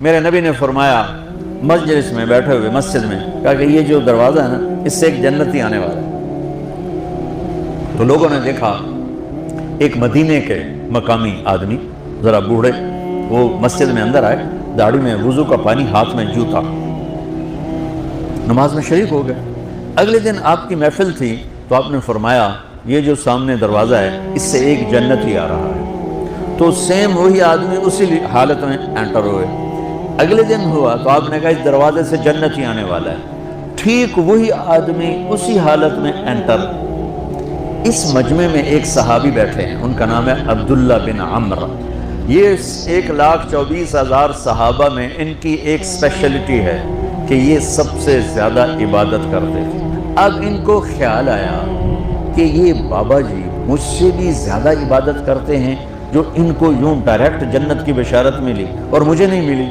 میرے نبی نے فرمایا مجلس میں بیٹھے ہوئے مسجد میں کہا کہ یہ جو دروازہ ہے نا اس سے ایک جنتی آنے والا ہے۔ تو لوگوں نے دیکھا ایک مدینے کے مقامی آدمی ذرا بوڑھے وہ مسجد میں اندر آئے، داڑھی میں وضو کا پانی، ہاتھ میں جوتا، نماز میں شریک ہو گئے۔ اگلے دن آپ کی محفل تھی تو آپ نے فرمایا یہ جو سامنے دروازہ ہے اس سے ایک جنتی آ رہا ہے۔ تو سیم وہی آدمی اسی حالت میں انٹر ہوئے۔ اگلے دن ہوا تو آپ نے کہا اس دروازے سے جنتی آنے والا ہے، ٹھیک وہی آدمی اسی حالت میں انٹر۔ اس مجمع میں ایک صحابی بیٹھے ہیں، ان کا نام ہے عبداللہ بن عمرو۔ یہ 1,24,000 صحابہ میں ان کی ایک اسپیشلٹی ہے کہ یہ سب سے زیادہ عبادت کرتے تھے۔ اب ان کو خیال آیا کہ یہ بابا جی مجھ سے بھی زیادہ عبادت کرتے ہیں، جو ان کو یوں ڈائریکٹ جنت کی بشارت ملی اور مجھے نہیں ملی،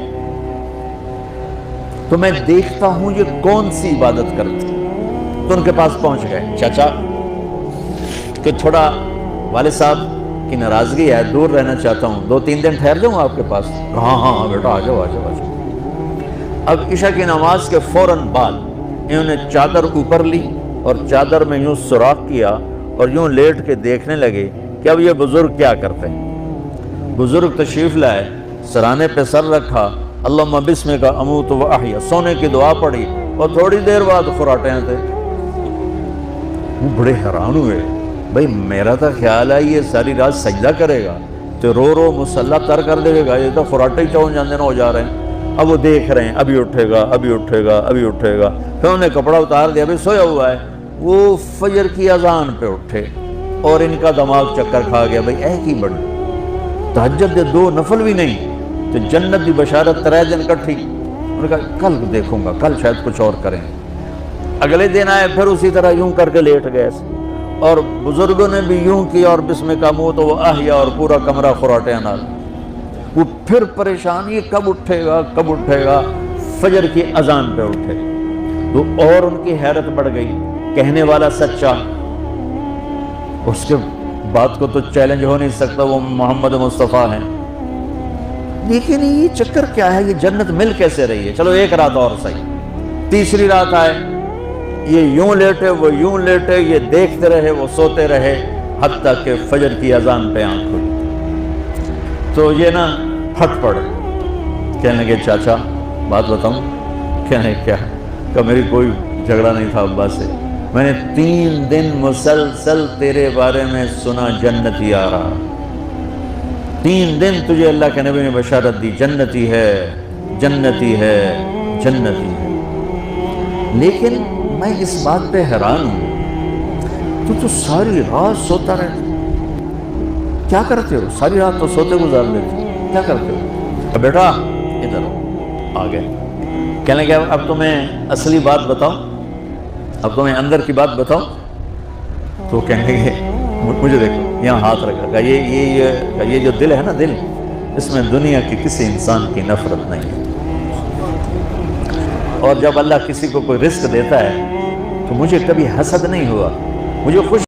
تو میں دیکھتا ہوں یہ کون سی عبادت کرتے ہیں۔ تو ان کے پاس پہنچ گئے، چاچا کہ تھوڑا والد صاحب کی ناراضگی ہے، دور رہنا چاہتا ہوں، 2-3 دن ٹھہر جاؤں آپ کے پاس؟ ہاں ہاں بیٹا آ جاؤ آ جاؤ آ جاؤ۔ اب عشاء کی نماز کے فوراً بعد انہوں نے چادر اوپر لی اور چادر میں یوں سوراخ کیا اور یوں لیٹ کے دیکھنے لگے کہ اب یہ بزرگ کیا کرتے ہیں۔ بزرگ تشریف لائے، سرانے پہ سر رکھا، اللہم بسمک اموت و احیا، سونے کی دعا پڑھی اور تھوڑی دیر بعد خراٹے تھے۔ وہ بڑے حیران ہوئے، بھئی میرا تو خیال ہے یہ ساری رات سجدہ کرے گا تو رو رو مصلی تر کر دے گا، یہ تو خراٹے چون جاندے نہ ہو جا رہے ہیں۔ اب وہ دیکھ رہے ہیں ابھی اٹھے گا ابھی اٹھے گا ابھی اٹھے گا، پھر انہوں نے کپڑا اتار دیا، ابھی سویا ہوا ہے۔ وہ فجر کی اذان پہ اٹھے اور ان کا دماغ چکر کھا گیا، بھئی اے کی بڑی تہجد دے 2 نفل بھی نہیں تو جنت دی بشارت 3 دن کٹھی۔ انہوں نے کہا کل دیکھوں گا، کل شاید کچھ اور کریں۔ اگلے دن آئے پھر اسی طرح یوں کر کے لیٹ گئے اور بزرگوں نے بھی یوں کیا اور بسمک اموت و احیا اور پورا کمرہ خراٹے نال۔ وہ پھر پریشان، یہ کب اٹھے گا کب اٹھے گا؟ فجر کی اذان پہ اٹھے تو اور ان کی حیرت بڑھ گئی، کہنے والا سچا، اس کے بات کو تو چیلنج ہو نہیں سکتا، وہ محمد مصطفیٰ ہیں، لیکن یہ چکر کیا ہے، یہ جنت مل کیسے رہی ہے؟ چلو ایک رات اور صحیح۔ تیسری رات آئے، یہ یوں لیٹے وہ یوں لیٹے، یہ دیکھتے رہے وہ سوتے رہے، حتیٰ کہ فجر کی اذان پہ آنکھ کھلی تو یہ نا پھٹ پڑے، کہنے لگے چاچا بات بتاؤں؟ کہنے کیا؟ کہ میری کوئی جھگڑا نہیں تھا ابا سے، میں نے 3 دن مسلسل تیرے بارے میں سنا جنتی آ رہا، 3 دن تجھے اللہ کے نبی نے بشارت دی جنتی ہے جنتی ہے جنتی ہے، لیکن میں اس بات پہ حیران ہوں تو ساری رات سوتا رہتا، کیا کرتے ہو؟ ساری رات تو سوتے گزار لیتے، کیا کرتے ہو؟ بیٹا ادھر آ گئے، کہنے لگے اب تمہیں اصلی بات بتاؤں، اب تمہیں اندر کی بات بتاؤں؟ تو کہنے لگے مجھے دیکھو، یہاں ہاتھ رکھا، یہ جو دل ہے نا، دل اس میں دنیا کی کسی انسان کی نفرت نہیں ہے، اور جب اللہ کسی کو کوئی رزق دیتا ہے تو مجھے کبھی حسد نہیں ہوا، مجھے خوش